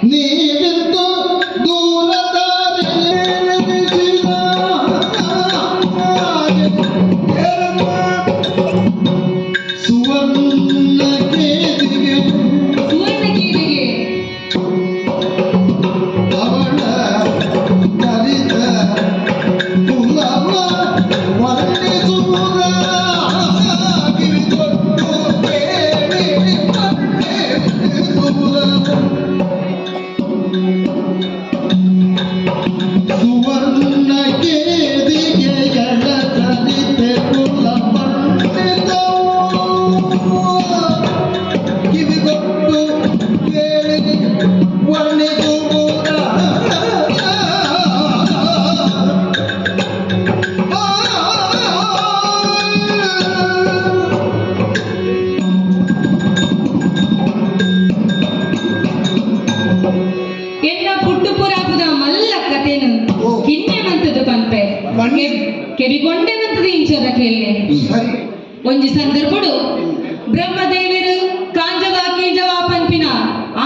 ನೀವಿಂದು ದೂರದ ಸುವರ್ಣ ಕೇದಿಗೆ ಅವಳ ಕರಿದ ಕುಲವ ವರ್ಣಿಸುವುದ ಸುವರ್ಣ ಕೇದಿಗೆ ಎಳಕರಿತೆ ಕುಲ ಕಿವಿಗೊಟ್ಟು ಕೇಳಿ ವರ್ಣಿಸುವುದ ಎನ್ನ ಪುಟ್ಟುಪುರಾಪುದ ಮಲ್ಲ ಕಥೆನು ಕಿನ್ನೆ ಮಂತದು ಪಂಪೆ ಕೆರಿಗೊಂಡೆ ಮಂತದು ಇಂಚೋದ ಕೇಳಿ ಸರಿ ಒಂಜಿ ಸಂದರ್ಭಡು ಬ್ರಹ್ಮದೇವರು ಕಾಂಜವ ಕೀಂಜವ ಪಂಪಿನ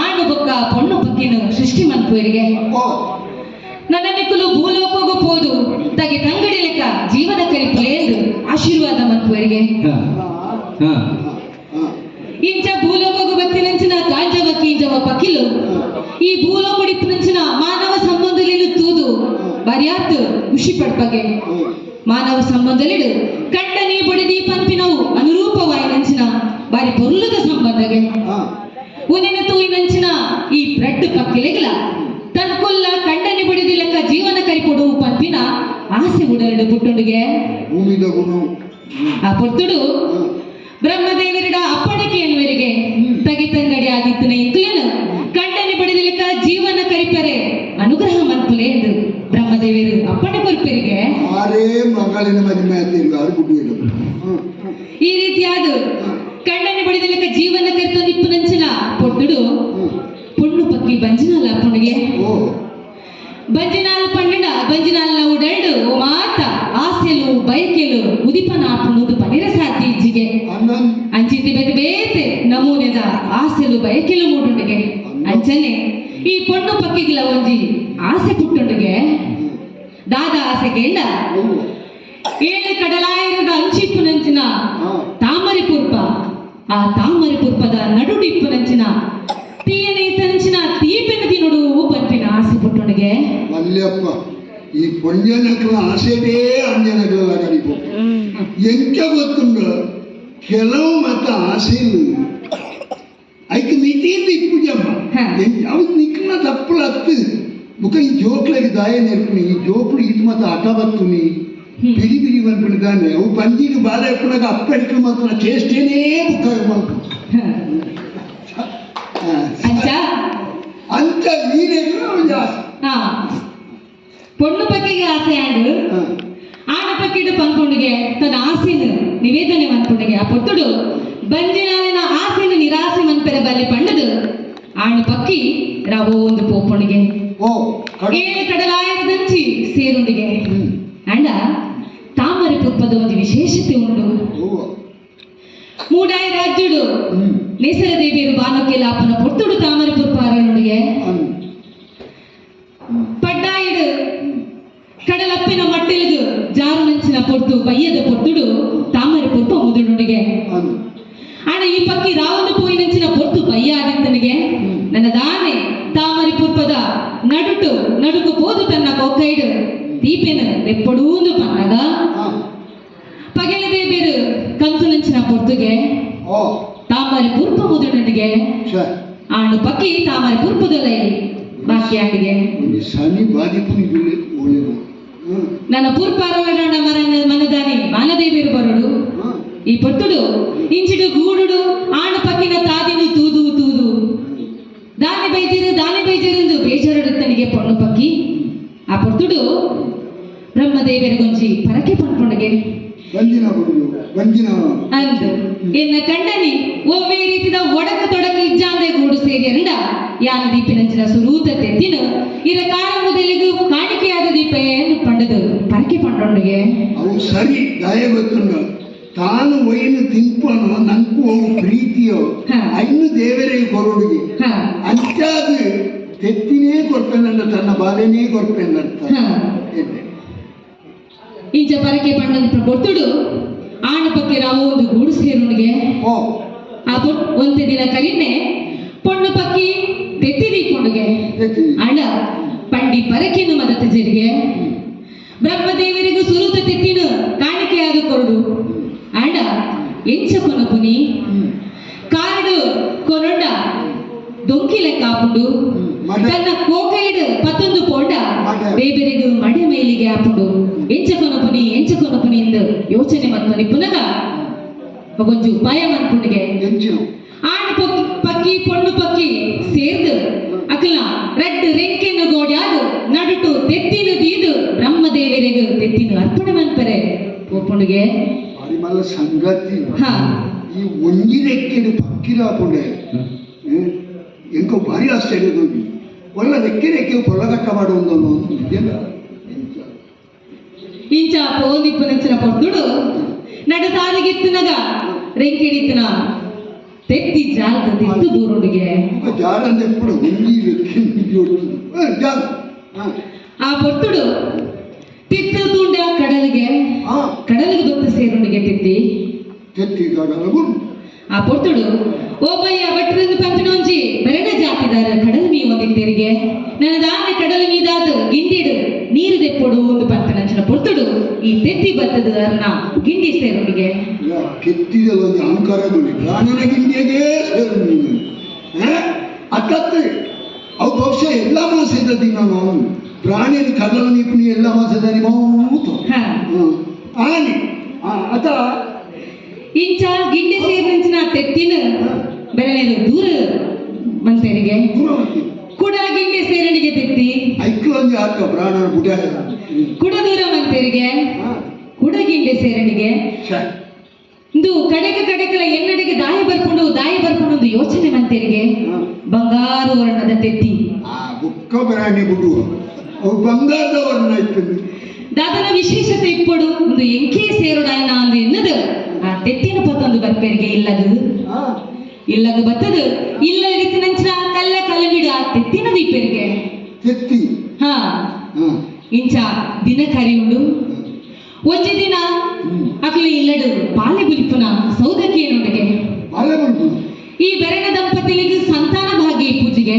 ಆಣು ಬೊಕ್ಕ ಪೊಣ್ಣು ಪಕ್ಕಿನ ಸೃಷ್ಟಿ ಮನ್ಪುವರಿಗೆ ನನ್ನ ನಿಕ್ಕಲು ಭೂಲೋಕಗೂ ಪೋದು ತಗೆ ತಂಗಡಿ ಲೆಕ್ಕ ಜೀವನ ಕರಿಪುಲೇಂದು ಆಶೀರ್ವಾದ ಮನ್ಪುವರಿಗೆ ಇಂಚ ಭೂಲೋಕಗೂ ಬತ್ತಿನಂಚಿನ ಕಾಂಜವ ಕೀಂಜವ ಪಕ್ಕಿಲು ಈ ಭೂಲೋಕಡಿಪ್ಪಿನಂಚಿನ ಮಾನವ ಸಂಬಂಧಲಿಲು ತೂದು ಬರ್ಯಾತ್ ಖುಷಿ ಪಡ್ಪಗೆ ಮಾನವ ಸಂಬಂಧಲಿಡು ಕಂಡನಿ ಬಡಿದಿ ಪಂಪಿನವು ಅನುರೂಪವಾಯಿ ನಂಚಿನ ಬಾರಿ ಪೊರ್ಲುದ ಸಂಬಂಧಗೆ ಉನಿನ ತೂಯಿನಂಚಿನ ಈ ಬ್ರೆಡ್ ಪಕ್ಕಿಲೆಗಲ ತನ್ಕುಲ್ಲ ಕಂಡನಿ ಬಡಿದಿ ಲೆಕ್ಕ ಜೀವನ ಕರಿಕೊಡು ಪಂಪಿನ ಆಸೆ ಉಡರಡು ಪುಟ್ಟುಂಡಿಗೆ ಆ ಪೊರ್ತುಡು ಬ್ರಹ್ಮದೇವರಿಡ ಅಪ್ಪಣಿಕೆ ಎನ್ನುವರಿಗೆ ತಗಿತಂಗಡಿ ಆದಿತ್ತನ ಇಂಕ್ಲೇನು ಕಂಡನಿ ಬಡಿದಿ ಲೆಕ್ಕ ಜೀವನ ಕರಿಪರೆ ಅನುಗ್ರಹ ಮನ್ಪುಲೆ ಎಂದು ಬ್ರಹ್ಮದೇವರು ಅಪ್ಪಣೆ ಕೊರ್ಪರಿಗೆ ಮಗಳಿನ ಮದುವೆ ಈ ರೀತಿಯಾದ ಕಂಡನಿ ಬಡಿದಿ ಲೆಕ್ಕ ಜೀವನ ಕರಿತ ನಿಪ್ಪುನಂಚಿನ ಪೊಟ್ಟುಡು ಪೊಣ್ಣು ಪಕ್ಕಿ ಬಂಜಿನಾಲ ಅಪ್ಪಣಿಗೆ ಬಂಜಿನಾಲ್ ಪಂಡಿನ ಬಂಜಿನಾಲ್ನ ಉಡಲ್ಡು ಓ ಮಾತ ಆಸೆಲು ಬಯಕೆಲು ಉದಿಪನ ಆಪುನುದು ಪನಿರ ಸಾಧ್ಯ ಇಜ್ಜಿಗೆ ಅಂಚಿತಿ ಬೇತೆ ಬೇತೆ ನಮೂನೆದ ಆಸೆಲು ಬಯಕೆಲು ಮೂಡುಂಡಿಗೆ ಅಂಚನೆ ಈ ಪೊಣ್ಣು ಪಕ್ಕಿಗಳ ಒಂಜಿ ಆಸೆ ಪುಟ್ಟುಂಡಿಗೆ ದಾದ ಆಸೆ ಕೇಳ ಏಳು ಕಡಲಾಯಿರದ ಅಂಚಿಪ್ಪುನಂಚಿನ ತಾಮರಿ ಪುರ್ಪ ಆ ತಾಮರಿ ಪುರ್ಪದ ನಡುಡಿಪ್ಪುನಂಚಿನ ತೀಯನೆ ತನಂಚಿನ ತೀಪೆನ ತಿನುಡು ಪಂಪಿನ ಆಸೆ ಪುಟ್ಟುಂಡಿಗೆ ಮಲ್ಯಪ್ಪ ಈ ಪೊಂಜನಗಳ ಆಸೆವೇ ಅಂಜನಗಳ ಕಡಿಪು ಎಂಕ ಗೊತ್ತುಂಡ ಕೆಲವು ಮತ್ತ ಆಸೆಲು ಐಕ್ ಮಿತಿಯಿಂದ ಇಪ್ಪುಜಮ್ಮ ಅವ್ರು ನಿಕ್ನ ತಪ್ಪುಲ ಹತ್ತು ಮುಖ ಈ ಜೋಕ್ಲಗೆ ದಾಯ ನೆರ್ಪುನಿ ಈ ಜೋಕ್ಲು ಇದು ಮತ್ತ ಹಠ ಬತ್ತುನಿ ಬಿರಿ ಬಿರಿ ಬಂದ್ಬಿಡ್ತಾನೆ ಅವು ಬಂದಿದ್ದು ಬಾಲ ಎಪ್ಪನಾಗ ಅಪ್ಪಡಿಕೆ ಮಾತ್ರ ಚೇಷ್ಟೇನೇ ಮುಖ ಮಾಡ್ತು ಅಂತ ನೀರೇನು ಒಂದು ಆಸೆ ಪೊಣ್ಣು ಪಕ್ಕಿಗೆ ಆಸೆ ಆಂಡು ಆಣ ಪಕ್ಕಿಡು ಪಂಪುಂಡಿಗೆ ತನ್ನ ಆಸೆನ ನಿವೇದನೆ ಮನ್ಪುಂಡಿಗೆ ಆ ಪೊತ್ತುಡು ಬಂಜಿನಾಲಿನ ಆಸೆನ ನಿರಾಸೆ ಮನ್ಪೆರ ಬಲ್ಲಿ ಪಂಡದು ಆಣು ಪಕ್ಕಿ ರಾವೋ ಒಂದು ಪೋಪುಂಡಿಗೆ ಏಳು ಕಡಲಾಯರದಂಚಿ ಸೇರುಂಡಿಗೆ ಅಂಡ ತಾಮರಿ ಪುಪ್ಪದ ಒಂದು ವಿಶೇಷತೆ ಉಂಡು ಮೂಡಾಯ ರಾಜ್ಯುಡು ನೇಸರ ದೇವಿಯರು ಬಾನುಕೆಲಾಪನ ಪೊತ್ತುಡು ತಾಮರಿ ಪುರ್ಪಾರನುಡಿಗೆ ಪಡ್ಡಾಯಿಡು ಕಡಲಪ್ಪಿನ ಮಟ್ಟಿಲ್ಗು ಜಾರು ನಂಚಿನ ಪೊಟ್ಟು ಬಯ್ಯದ ಪೊಟ್ಟುಡು ತಾಮರಿ ಪುರ್ಪ ಮುದುಡುಡಿಗೆ ಆಣ ಈ ಪಕ್ಕಿ ರಾವಣ ಪೋಯಿ ನಂಚಿನ ಪೊಟ್ಟು ಬಯ್ಯ ಆದಿತ್ತನಿಗೆ ನನ್ನ ದಾನೆ ತಾಮರಿ ಪುರ್ಪದ ನಡುಕು ಪೋದು ತನ್ನ ಕೊಕ್ಕೈಡು ದೀಪೆನ ರೆಪ್ಪಡೂಂದು ಪನ್ನಗ ಪಗೆಲದೆ ಬೇರು ಕಂತು ನಂಚಿನ ಪೊರ್ತುಗೆ ತಾಮರಿ ಪುರ್ಪ ಮುದುಡುಡಿಗೆ ಆಣು ಪಕ್ಕಿ ತಾಮರಿ ಪುರ್ಪದೊಲೈ ಬಾಕಿ ಆಡಿಗೆ ನನ್ನ ಪೂರ್ಪಾರವರಣ ಮನದಾನಿ ಮಾನದೇವಿರು ಬರೋಡು ಈ ಪೊಟ್ಟುಡು ಇಂಚಿಡು ಗೂಡುಡು ಆಣು ಪಕ್ಕಿನ ತಾದಿನು ತೂದು ದಾನಿ ಬೈಜಿರು ಬೇಜಾರಡುತ್ತನಿಗೆ ಪೊಣ್ಣು ಪಕ್ಕಿ ಆ ಪೊಟ್ಟುಡು ಬ್ರಹ್ಮದೇವರಿಗೊಂಜಿ ಪರಕೆ ಪಂಪುಂಡಿಗೆ ಅಂದು ಎನ್ನ ಕಂಡನಿ ಒಮ್ಮೆ ರೀತಿದ ಒಡಕ ತೊಡಕ ಇಜ್ಜಾಂದೆ ಗೂಡು ಸೇರಿ ಅಂಡ ಯಾನ ದೀಪಿನಂಚಿನ ಸುರೂತ ತೆತ್ತಿನ ಇರ ಕಾಲ ಮೊದಲಿಗೂ ಕಾಣಿಕೆಯಾದ ದೀಪ ಏನು ಪಂಡದು ಪರಕೆ ಪಂಡೊಂಡಿಗೆ ಅವು ಸರಿ ಗಾಯ ಗೊತ್ತುಂಡ ತಾನು ಒಯ್ನು ತಿಂಪನು ನಂಕು ಅವು ಪ್ರೀತಿ ತೆತ್ತಿಯೋ ಹಾ. ಇನ್ನು ದೇವರೇ ಕೊರಡುಗೆ ಹಾ ಅಂಚಾದ ತೆತ್ತಿನೇ ಕೊಡ್ಪೇನಲ್ಲ ತನ್ನ ಬಾಲೆನೇ ಕೊಡ್ಪೇನರ್ಥ ಹಾ ಇಂಚ ಪರಕೆ ಪಂಡಂತ ಕೊಟ್ಟುಡು ಆಣ ಪಕ್ಕೆ ರಾವು ಒಂದು ಗೂಡು ಸೇರುಣಿಗೆ ಓ ಆ ಒಂದೇ ದಿನ ಕರಿನೆ ಪೊಣ್ಣು ಪಕ್ಕಿ ತೆತ್ತಿದೀಕೊಂಡುಗೆ ತೆತ್ತಿ ಅಣ್ಣ ಪಂಡಿ ಪರಕೆನು ಮದತ ಜರಿಗೆ ಬ್ರಹ್ಮದೇವರಿಗೂ ಸುರುತ ತೆತ್ತಿನ ಕಾಣಿಕೆಯಾದ ಕೊರಡು ಅಣ್ಣ ಎಂಚ ಕೊನಪುನಿ ಕಾರಡು ಕೊನೊಂಡ ದೊಂಕಿ ಲೆಕ್ಕ ಹಾಪುಂಡು ತನ್ನ ಕೋಕೈಡ್ ಪತ್ತೊಂದು ಪೋಂಡ ಬೇಬೆರೆಗೂ ಮಡೆ ಮೇಲಿಗೆ ಹಾಪುಂಡು ಎಂಚ ಕೊನಪುನಿ ಎಂದು ಯೋಚನೆ ಮತ್ತು ಪುನಗ ಒಂಜು ಉಪಾಯ ಮನ್ಪುಂಡಿಗೆ ಎಂಚಿನ ಆಣ್ ಪಕ್ಕಿ ಪೊಣ್ಣು ಪಕ್ಕಿ ಸೇರ್ದು ಅಕಲ ರಡ್ಡು ರೆಂಕೆನ್ನು ಗೋಡ್ಯಾದು ನಡುಟು ತೆತ್ತಿನ ದೀದು ಬ್ರಹ್ಮದೇವರಿಗೂ ತೆತ್ತಿನ ಅರ್ಪಣೆ ಮನ್ಪರೆ ಪೋಪುಂಡಿಗೆ ಮಲ್ಲ ಸಂಗತಿ ಹಾ ಈ ಒಂಜಿ ರೆಕ್ಕೆಡು ಪಕ್ಕಿರಾಪುಂಡೆ ಎಂಕ ಭಾರಿ ಆಶ್ಚರ್ಯ ಹೋಗಿ ಒಳ್ಳ ರೆಕ್ಕೆ ಪೊಳ್ಳಗಟ್ಟ ಮಾಡುವುದನ್ನು ಇದೆಯಲ್ಲ ಇಂಚ ಪೋದಿಪ್ಪನಂಚಿನ ಕೊಡ್ದುಡು ನಡು ತಾದಿಗಿತ್ತನಗ ರೆಂಕೆಡಿತ್ತನ ತೆತ್ತಿ ಜಾಲದ ತೆತ್ತು ಬೂರುಡಿಗೆ ಜಾಲ ಎప్పుడు ಒಂಜಿ ರೆಕ್ಕೆ ಜಾಲ ಆ ಪೊಟ್ಟುಡು ತಿತ್ತು ತುಂಡ ಕಡಲಿಗೆ ಬತ್ತು ಸೇರುಣಿಗೆ ತೆತ್ತಿ ತೆತ್ತಿ ಕಡಲು ಆ ಪೊಟ್ಟುಡು ಓಬಯ್ಯ ಬಟ್ಟದಂದು ಪಂಪಿನೊಂಜಿ ಬೆರಡ ಜಾತಿದಾರ ಕಡಲು ಮೀ ಒಂದಿತ್ತೇರಿಗೆ ನನ್ನ ದಾನೆ ಕಡಲು ಮೀದಾದ ಗಿಂಡಿಡು ನೀರು ದೆಪ್ಪೊಡು ಒಂದು ಪಂಪಿನಂಚಿನ ಪೊಟ್ಟುಡು ಈ ತೆತ್ತಿ ಬತ್ತದ ಅರ್ನ ಗಿಂಡಿ ಸೇರುಣಿಗೆ ಕೆತ್ತಿದ ಒಂದು ಅಹಂಕಾರಗಳು ಪ್ರಾಣನ ಗಿಂಡಿಗೆ ಸೇರು ಅತ್ತತ್ತೆ ಅವು ಬಹುಶಃ ಎಲ್ಲ ಮಾಸದ ದಿನ ನಾವು ಪ್ರಾಣಿಯನ್ನು ಕಡಲು ನಿಪುಣಿ ಎಲ್ಲ ಮಾಸದ ಮೌತು ಆನೆ ಅತ ಇಂಚ ಗಿಂಡಿ ಸೇರಿನ ತೆತ್ತಿನ ಬೆರಳೆದು ದೂರ ಮಂತರಿಗೆ ಕುಡ ಗಿಂಡಿ ಸೇರಣಿಗೆ ತೆತ್ತಿ ಐಕ್ಲೊಂದು ಹಾಕ ಪ್ರಾಣ ಬುಡ ಕುಡ ದೂರ ಮಂತರಿಗೆ ಕುಡ ಗಿಂಡಿ ಸೇರಣಿಗೆ ಇಂದು ಕಡೆಕಲ ಎನ್ನಡೆಗೆ ದಾಯಿ ಬರ್ಕೊಂಡು ಒಂದು ಯೋಚನೆ ಮಂತರಿಗೆ ಬಂಗಾರು ವರ್ಣದ ತೆತ್ತಿ ಬುಕ್ಕ ಪ್ರಾಣಿ ಬಿಡುವ ಅವು ಬಂಗಾರದ ವರ್ಣ ಇತ್ತು ದಾದನ ವಿಶೇಷತೆ ಇಪ್ಪಡು ಒಂದು ಎಂಕೆ ಸೇರುಡಾಯನ ಅಂದು ಎನ್ನದು ಆ ತೆತ್ತಿನ ಪತ್ತೊಂದು ಬರ್ಪೇರಿಗೆ ಇಲ್ಲದು ಬತ್ತದು ಇಲ್ಲ ನಂಚಿನ ಕಲ್ಲ ಕಲಬಿಡ ತೆತ್ತಿನ ದೀಪರಿಗೆ ತೆತ್ತಿ ಹಾ ಇಂಚ ದಿನ ಕರಿಯುಂಡು ಒಂಜಿ ದಿನ ಅಕ್ಲಿ ಇಲ್ಲಡು ಪಾಲೆ ಬುಲಿಪುನ ಸೌದಕ್ಕೆ ಏನುಂಡಿಗೆ ಈ ಬೆರಣ ದಂಪತಿಗಳಿಗೆ ಸಂತಾನ ಭಾಗ್ಯ ಪೂಜೆಗೆ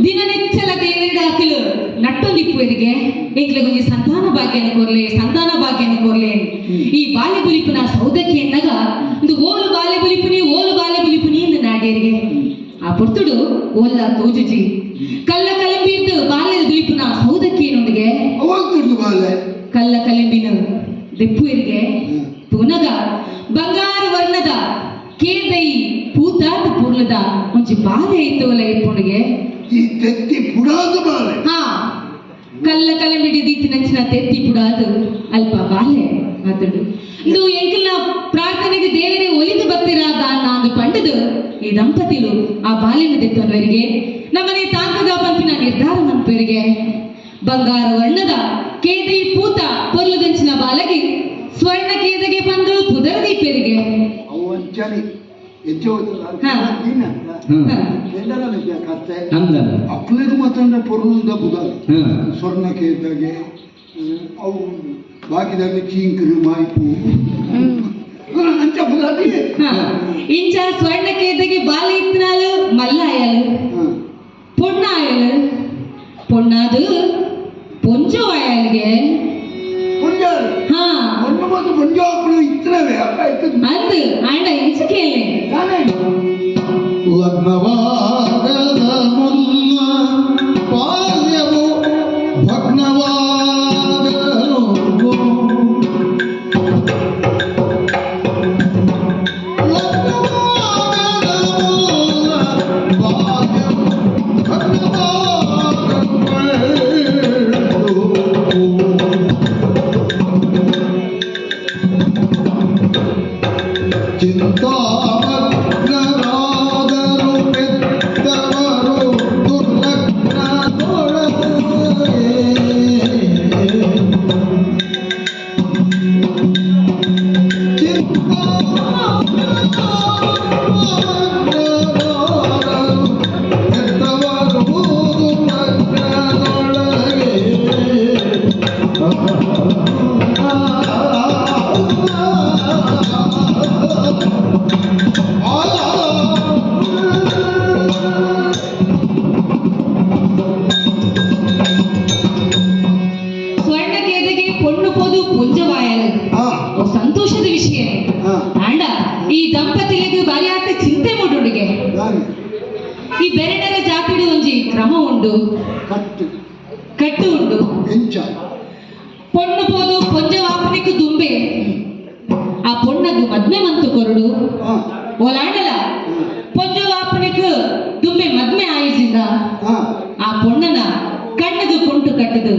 ದಿನ ನೆಚ್ಚಲ ದೇವರಿಗೆ ಅಕಲು ನಟ್ಟೊಂದಿಪ್ಪುವರಿಗೆ ಎಂಕ್ಲೆಗೊಂದು ಸಂತಾನ ಭಾಗ್ಯನ ಕೊರ್ಲೆ ಈ ಬಾಲೆ ಬುಲಿಪುನ ಸೌದಕ್ಕೆ ಎನ್ನಗ ಒಂದು ಓಲು ಬಾಲೆ ಬುಲಿಪುನಿ ಎಂದು ನಾಡ್ಯರಿಗೆ ಆ ಪೊರ್ತುಡು ಓಲ್ಲ ತೋಜುಜಿ ಕಲ್ಲ ಕಲಂಬಿದ್ದು ಬಾಲ್ಯದ ಬುಲಿಪುನ ಸೌದಕ್ಕೆ ಏನುಂಡಿಗೆ ಕಲ್ಲ ಕಲಂಬಿನ ದೆಪ್ಪುವರಿಗೆ ಪುನಗ ಬಂಗಾರ ವರ್ಣದ ಕೇದೈ ಪೂತಾತ ಪೂರ್ಲದ ಒಂಜಿ ಬಾಲೆ ಐತವಲ್ಲ ಇಪ್ಪುಣಿಗೆ ಈ ತೆತ್ತಿ ಪುಡಾದು ಬಾಲೆ ಹಾ ಕಲ್ಲ ಕಲಂಬಿಡಿ ದೀತಿನಂಚಿನ ತೆತ್ತಿ ಪುಡಾದು ಅಲ್ಪ ಬಾಲೆ ಮಾತಡು ಇದು ಎಂಕಲ್ನ ಪ್ರಾರ್ಥನೆಗೆ ದೇವರೇ ಒಲಿದು ಬರ್ತಿರಾದ ನಾನು ಪಂಡದು ಈ ದಂಪತಿಲು ಆ ಬಾಲಿನ ದೆತ್ತವರಿಗೆ ನಮ್ಮನೆ ತಾಂಕಗ ಪಂಪಿನ ನಿರ್ಧಾರ ಮನ್ಪರಿಗೆ ಬಂಗಾರ ವರ್ಣದ ಕೇದೈ ಪೂತ ಪೊರ್ಲದಂಚಿನ ಬಾಲಗಿ ಸ್ವರ್ಣ ಕೇದಗೆ ಬಂದು ಪುದರದೀಪರಿಗೆ ಅಕ್ಲಿಗೆ ಮಾತ್ರ ಪೊರ್ಲದ ಬುಧ ಸ್ವರ್ಣ ಕೇದಾಗೆ ಅವು ಬಾಕಿದಾಗ ಚೀಂಕರು ಮಾಯ್ಪು ಅಂಚ ಬುಧಾದಿ ಇಂಚ ಸ್ವರ್ಣ ಕೇದಗೆ ಬಾಲ ಇತ್ತನಾಲು ಮಲ್ಲಾಯಲು ಪೊಣ್ಣಾಯಲು ಪೊಣ್ಣಾದು ಪೊಂಜು ಆಯಲ್ಗೆ ಹಾ ಪೊಂಜು ಹಾಕಲು ಇತ್ತನವೇ ಅಂದು ಆಂಡ ಇಂಚ ಕೇಳಿ ಲಗ್ನವಾಗದ ಮುನ್ನ ಬಾಲ್ಯವು ಭಗ್ನವಾಗಲು ಚಿಂತಾಮಗ್ನರಾದರು ಪೆದ್ದವರು ದುರ್ಲಗ್ನದೊಳಗೆ ದಂಪತಿಲಿಗೂ ಬಾರಿ ಆತ ಚಿಂತೆ ಮುಡುಂಡಿಗೆ ದಾನೆ ಈ ಬೆರಡರ ಜಾತಿಡು ಒಂಜಿ ಕ್ರಮ ಉಂಡು ಕಟ್ಟು ಕಟ್ಟು ಉಂಡು ಎಂಚ ಪೊಣ್ಣು ಪೋದು ಕೊಂಜ ವಾಪನಿக்கு ದುಂಬೆ ಆ ಪೊಣ್ಣಗು ಮದ್ಮೆ ಮಂತು ಕೊರಡು ಹಾ ಓಲಾಂಡಲ ಪೊಂಜ ವಾಪನಿக்கு ದುಂಬೆ ಮದ್ಮೆ ಆಯಿಸಿಂದ ಹಾ ಆ ಪೊಣ್ಣನ ಕಣ್ಣಗು ಕೊಂಟು ಕಟ್ಟದು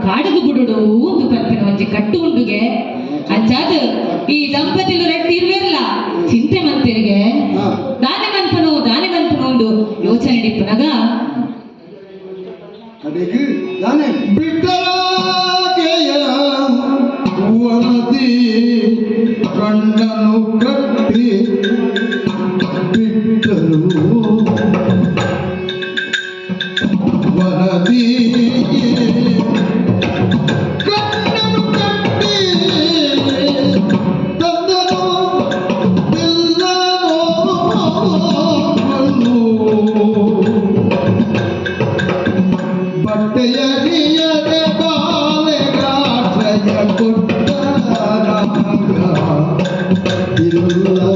ಕಾಡುಗು ಬಿಡುಡು ಒಂದು ಪಂಪಿನ ಒಂಜಿ ಕಟ್ಟು ಉಂಡುಗೆ ಅಂಚಾದ ಈ ದಂಪತಿಲು ರೆಟ್ಟಿ ಇರುವೆಲ್ಲ ಚಿಂತೆ ಮಂತಿರಿಗೆ ಹಾ ದಾನೆ ಮನ್ಪನು ಒಂದು ಯೋಚನೆ ಡಿಪ್ಪನಗ ಕಡೆಗೆ ದಾನೆ ಬಿಟ್ಟಲಾಗೆಯ ವನದಿ ಕಣ್ಣನು ಕಟ್ಟಿ ಬಿಟ್ಟನು ವನದಿ ಕಣ್ಣನು ಕಟ್ಟಿ ತಂದನು ಬಿಲ್ಲನು ಬಟ್ಟೆಯ ಹಿಯದೆ ಬಾಲೆಗಾಶ್ರಯ ಕೊಟ್ಟ ರಾಗ ಇಲ್ಲವ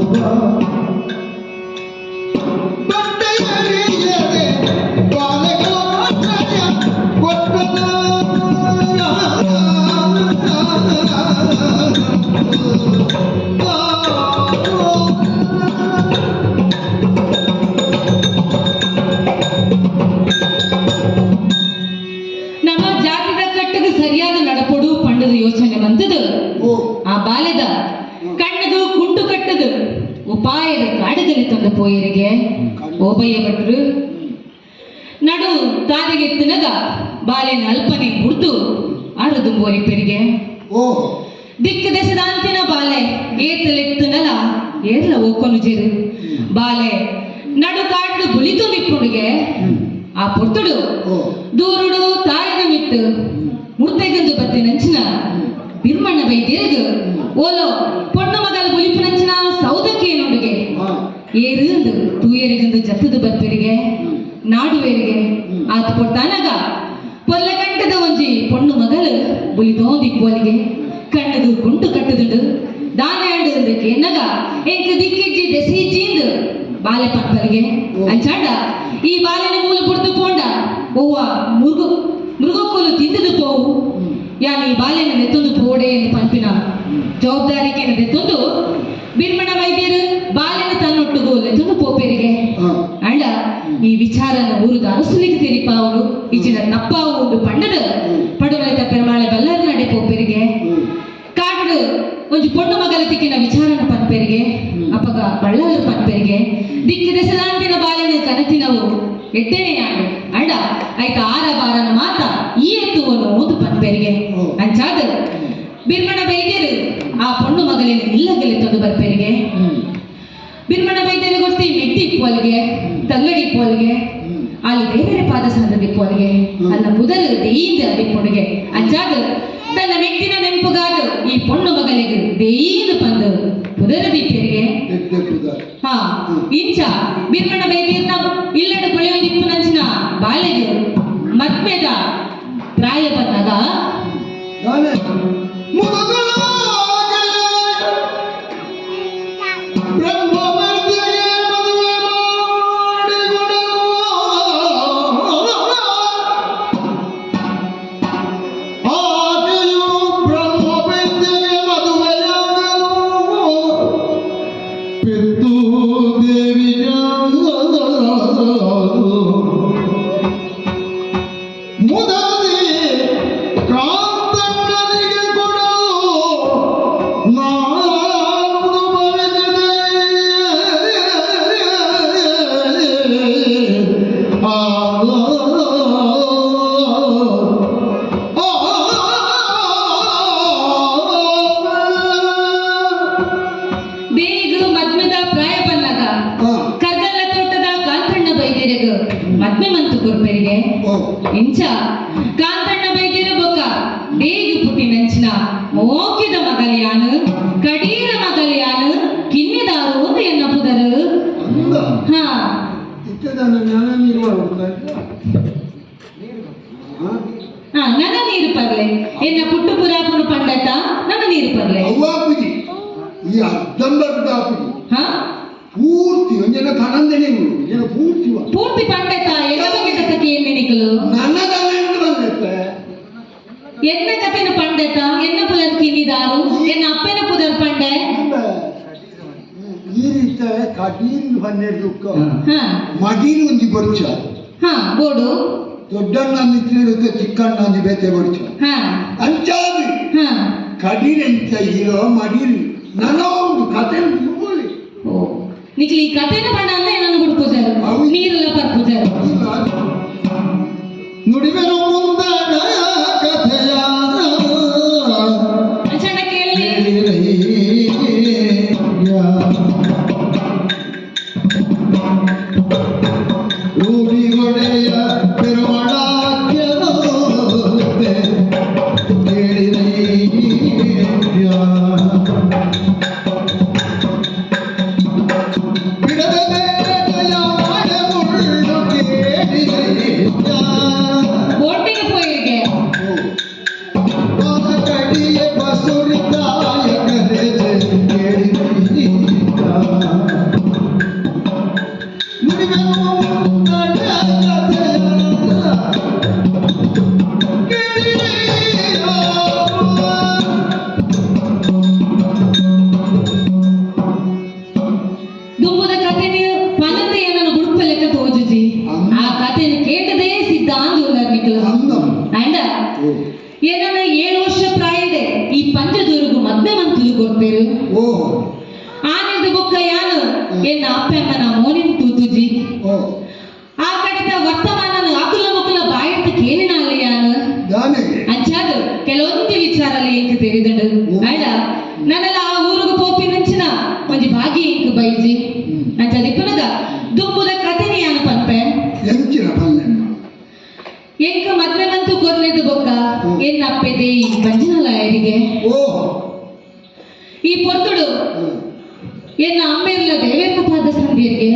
ಬಟ್ಟೆಯ ಹಿಯದೆ ಬಾಲೆಗಾಶ್ರಯ ಕೊಟ್ಟ ನಮ್ಮ ಜಾತಿದ ಕಟ್ಟದು ಸರಿಯಾದ ನಡಪಡು ಪಂಡದು ಯೋಚನೆ ಬಂದದು ಓ ಆ ಬಾಲ್ಯದ ಕಣ್ಣದು ಕುಂಟು ಕಟ್ಟದು ಉಪಾಯದ ಕಾಡುಗಲಿ ತಂದ ಪೋಯರಿಗೆ ಓಬಯ್ಯ ಭಟ್ರು ನಡು ತಾದಿಗೆತ್ತಿನಗ ಬಾಲೆನ ಅಲ್ಪನೆ ಮುಡ್ದು ಆರದು ಬೋರಿಪೆರಿಗೆ ಓ ದಿಕ್ಕು ದೆಸದಾಂತಿನ ಬಾಲೆ ಏತಲೆತ್ತನಲ ಏರ್ಲ ಓಕೊನು ಜೇರು ಬಾಲೆ ನಡು ಕಾಡು ಬುಲಿತು ನಿಪ್ಪುಡಿಗೆ ಆ ಪೊರ್ತುಡು ಓ ದೂರುಡು ತಾಯಿನ ಮಿತ್ತು ಮುರ್ತೆಗಂದು ಬತ್ತಿ ನಂಚಿನ ಬಿರ್ಮಣ್ಣ ಬೈದೇರ್ಗು ಓಲೋ ಪೊಣ್ಣ ಮಗಲ್ ಬುಲಿಪು ನಂಚಿನ ಸೌದಕ್ಕೆ ಏನುಂಡುಗೆ ಹಾ ಏರುಂದು ತೂಯರಿಗಂದು ಜತ್ತದು ಬರ್ಪೆರಿಗೆ ನಾಡುವೇರಿಗೆ ಆತ ಕೊಡ್ತಾನಾಗ ಪೊಲ್ಲ ಕಂಟದ ಒಂಜಿ ಪೊಣ್ಣು ಮಗಲು ಬುಲಿತೋಂದಿಪ್ಪೋಲಿಗೆ ಕಣ್ಣದು ಗುಂಡು ಕಟ್ಟದುಂಡು ದಾನೆ ಅಂಡುದಕ್ಕೆ ಎನ್ನಗ ಎಂಕ ದಿಕ್ಕಿಜ್ಜಿ ದೆಸಿಜ್ಜಿಂದು ಬಾಲೆ ಪಂಪರಿಗೆ ಅಂಚಾಂಡ ಈ ಬಾಲೆನ ಮೂಲ ಪುಡ್ದು ಪೋಂಡ ಓವ್ವ ಮೃಗಕ್ಕೋಲು ತಿಂದದು ಪೋವು ಯಾನ್ ಈ ಬಾಲೆನ ನೆತ್ತೊಂದು ಪೋಡೆ ಎಂದು ಪಂಪಿನ ಜವಾಬ್ದಾರಿಕೆ ನೆತ್ತೊಂದು ಬಿರ್ಮಣ ವೈದ್ಯರು ಬಾಲೆನ ತನ್ನೊಟ್ಟುಗು ನೆತ್ತೊಂದು ಪೋಪೇರಿಗೆ ಹಾ ಅಂಡ ಈ ವಿಚಾರನ ಊರುದ ಅನುಸಲಿಗೆ ತಿರಿಪ ಅವರು ಇಚ್ಚಿನ ನಪ್ಪಾವು ಒಂದು ಪಂಡದ ಪಡುವಳಿತ ಪೆರುಮಾಳೆ ಬಲ್ಲರ ನಡೆ ಪೋಪೇರಿಗೆ ಕಾಡು ಒಂಜಿ ಪೊಣ್ಣು ಮಗಲ ತಿಕ್ಕಿನ ವಿಚಾರನ ಪಂಪೇರಿಗೆ ಅಪಗ ಬಳ್ಳಾರು ಪಂಪೇರಿಗೆ ದಿಕ್ಕು ದೆಸದಾಂತಿನ ಬಾಲೆನ ಕನತಿನವು ಎಟ್ಟೇನೆ ಆಡು ಅಂಡ ಆಯ್ತ ಆರ ಬಾರನ ಮಾತ ಈ ಎತ್ತುವನು ಒಂದು ಪಂಪೇರಿಗೆ ಅಂಚಾದ ಬಿರ್ಮಣ ವೈದ್ಯರು ಆ ಪೊಣ್ಣು ಮಗಲಿನ ಇಲ್ಲಗೆಲೆ ತಂದು ಬರ್ಪೇರಿಗೆ ಬಿರ್ಮಣ ವೈದ್ಯರು ಗೊತ್ತಿ ಮೆಟ್ಟಿ ಇಪ್ಪೋಲಿಗೆ ತಂಗಡಿ ಇಪ್ಪೋಲಿಗೆ ಅಲ್ಲಿ ದೇವರ ಪಾದ ಸಂದದ ಇಪ್ಪೋಲಿಗೆ ಅಲ್ಲ ಬುಧಲು ದೇಯಿಂದ ಇಪ್ಪೊಡಿಗೆ ಅಂಚಾದ ತನ್ನ ಮೆಟ್ಟಿನ ನೆಂಪುಗಾದ ಈ ಪೊಣ್ಣು ಮಗಲಿಗೆ ದೇಯಿಂದ ಪಂದು ಬುಧರ ದೀಪರಿಗೆ ಹಾ ಇಂಚ ಬಿರ್ಮಣ ವೈದ್ಯರ್ನ ಇಲ್ಲಡ ಪೊಳೆಯೊಂದಿಪ್ಪು ನಂಚಿನ ಬಾಲೆಗೆ ಮದ್ಮೆದ ಪ್ರಾಯ ಬಂದಾಗ ದಾನೆ ಮುದಗಳಾಗೆ ಬ್ರಹ್ಮವರ್ಧೆಗೆ ಮದುವೆ ಮಾಡಿಕೊಡಲು ಆಕೆಯು ಬ್ರಹ್ಮವರ್ಧೆಗೆ ಮದುವೆಯಾಗಲು ಪಿತೃ ದೇವಿಯ ಮುದದಿ ಕಾಂತಣ್ಣನಿಗೆ ಕೊಡಲು ನಾನುದು ಬರೆದಿದೆ ಆ ಬೇಗ ಮದ್ಮೆದ ಪ್ರಾಯ ಬಂದಾಗ ಕರ್ಗಲ್ಲ ತೋಟದ ಕಾಂತಣ್ಣ ಬೈದ್ಯರಿಗ ಮದ್ಮೆ ಮಂತು ಕೊರ್ಪೆರಿಗೆ ಇಂಚ ಕಾಂತಣ್ಣ ಬೈದ್ಯರ ಬೊಕ್ಕ ಬೇಗ ಪುಟ್ಟಿ ನಂಚಿನ ಮೋಕಿದ ಮಗಲಿಯಾನು ಕಡೀರ ಮಗಲಿಯಾನು ಕಿನ್ನಿದಾರು ಅಂತ ಎನ್ನ ಪುದರು ಹಾ ಹಾ ನನ್ನ ನೀರು ಪರ್ಲೆ ಎನ್ನ ಪುಟ್ಟು ಪುರಾಪುನು ಪಂಡತ ನನ್ನ ನೀರು ಪರ್ಲೆ ಅವ್ವಾಪುಜಿ ಈ ಅರ್ಧಂಬರ್ಧ ಆಪುಜಿ ಹಾ ಪೂರ್ತಿ ಒಂಜನ ಕಣಂದನೆ ಒಂಜನ ಪೂರ್ತಿವ ಪೂರ್ತಿ ಪಂಡೆತ ಎನ್ನ ಬಗ್ಗೆ ಕಥೆಗೆ ಏನ್ ನೆನಿಕಲು ನನ್ನದಲ್ಲ ಬಂದೈತೆ ಎನ್ನ ಕಥೆನ ಪಂಡೆತ ಎನ್ನ ಪುಲರ್ ಕಿನಿದಾರು ಎನ್ನ ಅಪ್ಪನ ಪುದರ್ ಪಂಡೆ ಈ ರೀತಿ ಕಟೀಲ್ ಹನ್ನೆರಡು ಹಾ ಮಡೀರು ಒಂಜಿ ಬರ್ಚ ಹಾ ಬೋಡು ದೊಡ್ಡಣ್ಣ ಮಿತ್ರಕ್ಕೆ ಚಿಕ್ಕಣ್ಣ ಒಂಜಿ ಬೇತೆ ಬರ್ಚ ಹಾ ಅಂಚಾದು ಹಾ ಕಡೀರ್ ಎಂತ ಇರೋ ಮಡೀರು ನನ್ನ ಒಂದು ಕಥೆ ಓ ನಿಕ್ಲಿ ಈ ಕಥೆನ ಪಂಡ ಅಂದ್ರೆ ನಾನು ಗುಡ್ ಪೂಜಾರು ಹೌದು. ನೀರೆಲ್ಲ ಪರ್ ಪೂಜಾರು ನುಡಿಮೆನು ಮುಂದಾದ ಕಥೆಯಾದ ಅಚಂಡ ಕೇಳಿ ರೂಢಿಗೊಡೆಯ ಪೆರುಮಳಾಕ್ಯನೋ ಬೋಟಿಗೆ ಪೋಯಿಗೆ ದುಂಬುದ ಕಥೆನ ಪನಂತ ಏನನ್ನು ಗುಡುಪ ಲೆಕ್ಕ ತೋಜುಜಿ ಆ ಕಥೆನ ಕೇಟದೇ ಸಿದ್ಧಾಂತ ನಿಕ್ಲು ಅಂಡ ಏನನ್ನ 7 ವರ್ಷ ಪ್ರಾಯಡೆ ಈ ಪಂಚದೂರುಗು ಮದ್ನೆ ಮಂತುಲು ಕೊಡ್ತೇರು ಆನೆದ ಬೊಕ್ಕ ಯಾನು ಎನ್ನ ಅಪ್ಪಮ್ಮನ ಮೋನಿನ ತೂತುಜಿ ಆ ಕಡೆದ ವರ್ತಮಾನನ ಅಕುಲ ಮಕ್ಕಳ ಬಾಯಿಡ್ತ ಕೇಳಿನಲ್ಲಿ ಯಾನು ಅಂಚಾದು ಕೆಲವೊಂದು ವಿಚಾರಲ್ಲಿ ಇಂಕ ತೆರಿದಡು ಅಡ ನನ್ನೆಲ್ಲ ಆ ಊರಿಗೆ ಪೋಪಿ ನಂಚಿನ ಒಂಜಿ ಭಾಗಿ ಇಂಕ ಬೈಜಿ ಅಂಚಾದ ಇಪ್ಪನಗ ದುಂಬುದ ಕಥೆನಿ ಯಾನು ಪನ್ಪೆ ಎಂಕ ಮದ್ವೆ ಮಂತು ಕೊರ್ನೆದ ಬೊಕ್ಕ ಎನ್ನ ಅಪ್ಪೆದೆ ಈ ಪಂಚನಾಲಯರಿಗೆ ಈ ಪೊರ್ತುಡು ಎನ್ನ ಅಮ್ಮೆಲ್ಲ ದೇವೇಂದ್ರ ಪಾದ ಸಂಧಿಯರಿಗೆ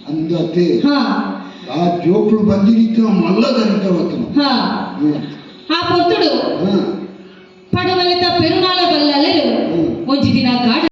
ಅಂದತೆ ಹಾ ಆ ಜೋಕ್ಳು ಬಂದಿರಿತ ಮಲ್ಲದರಿತವತ್ತು ಹಾ ಆ ಪೊರ್ತುಡು ಪಡುವಲಿತ ಪೆರುನಾಳ ಬಲ್ಲಲೆರು ಒಂಜಿ ದಿನ ಕಾಡ